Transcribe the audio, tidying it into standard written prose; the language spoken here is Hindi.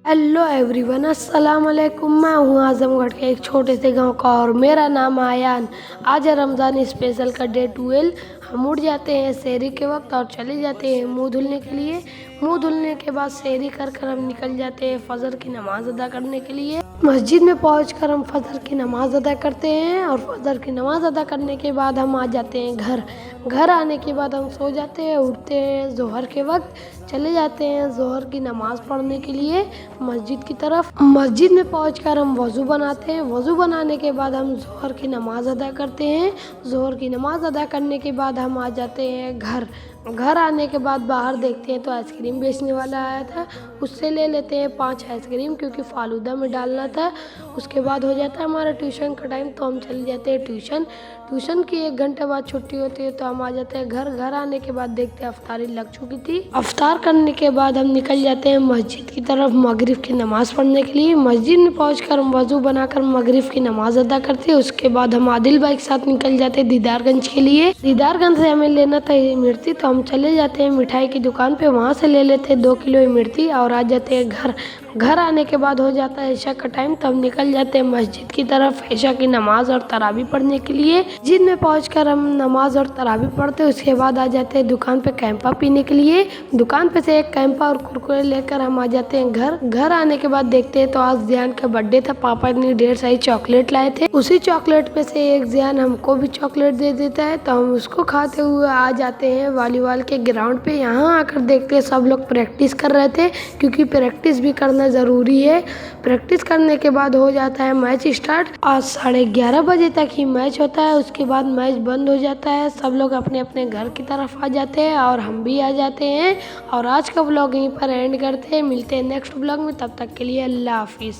हेलो एवरीवन, अस्सलाम वालेकुम। मैं हूँ आजमगढ़ के एक छोटे से गांव का और मेरा नाम आयान। आज है रमज़ान स्पेशल का डे 12। हम उठ जाते हैं शहरी के वक्त और चले जाते हैं मुंह धुलने के लिए। मुंह धुलने के बाद शहरी कर हम निकल जाते हैं फजर की नमाज अदा करने के लिए। मस्जिद में पहुंचकर हम फजर की नमाज अदा करते हैं और फजर की नमाज अदा करने के बाद हम आ जाते हैं घर। घर आने के बाद हम सो जाते हैं, उठते हैं जोहर के वक्त, चले जाते हैं जोहर की नमाज़ पढ़ने के लिए मस्जिद की तरफ। मस्जिद में पहुंचकर हम वज़ू बनाते हैं। वज़ू बनाने के बाद हम जोहर की नमाज़ अदा करते हैं। जोहर की नमाज़ अदा करने के बाद हम आ जाते हैं घर। घर आने के बाद बाहर देखते हैं तो आइसक्रीम बेचने वाला आया था, उससे ले लेते हैं 5 आइसक्रीम क्योंकि फालूदा में डालना था। उसके बाद हो जाता है हमारा ट्यूशन का टाइम, तो हम चले जाते हैं ट्यूशन। ट्यूशन की 1 घंटे बाद छुट्टी होती है तो हम आ जाते हैं घर। घर आने के बाद देखते हैं अफ्तारी लग चुकी थी। अफ्तार करने के बाद हम निकल जाते हैं मस्जिद की तरफ मगरिब की नमाज़ पढ़ने के लिए। मस्जिद में पहुंचकर हम वज़ू बनाकर मगरिब की नमाज़ अदा करते हैं। उसके बाद हम आदिल भाई के साथ निकल जाते हैं दीदारगंज के लिए। दीदारगंज से हमें लेना था इमरती, तो हम चले जाते हैं मिठाई की दुकान पे, वहाँ से ले लेते हैं 2 किलो इमरती और आ जाते हैं घर। घर आने के बाद हो जाता है ईशा का टाइम, तो हम निकल जाते हैं मस्जिद की तरफ ईशा की नमाज और तरावी पढ़ने के लिए। मस्जिद में पहुंचकर हम नमाज और तरावी पढ़ते हैं। उसके बाद आ जाते हैं दुकान पे कैंपा पीने के लिए। दुकान पे से एक कैंपा और कुरकुरे लेकर हम आ जाते हैं घर। घर आने के बाद देखते हैं तो आज जियान का बर्थडे था। पापा ने ढेर सारी चॉकलेट लाए थे। उसी चॉकलेट में से एक जियान हमको भी चॉकलेट दे देता है, तो हम उसको खाते हुए आ जाते हैं वॉलीबॉल के ग्राउंड पे। यहाँ आकर देखते हैं सब लोग प्रैक्टिस कर रहे थे क्योंकि प्रैक्टिस भी करना ज़रूरी है। प्रैक्टिस करने के बाद हो जाता है मैच स्टार्ट। आज 11:30 बजे तक ही मैच होता है, उसके बाद मैच बंद हो जाता है। सब लोग अपने अपने घर की तरफ आ जाते हैं और हम भी आ जाते हैं। और आज का व्लॉग यहीं पर एंड करते हैं। मिलते हैं नेक्स्ट व्लॉग में, तब तक के लिए अल्लाह हाफिज़।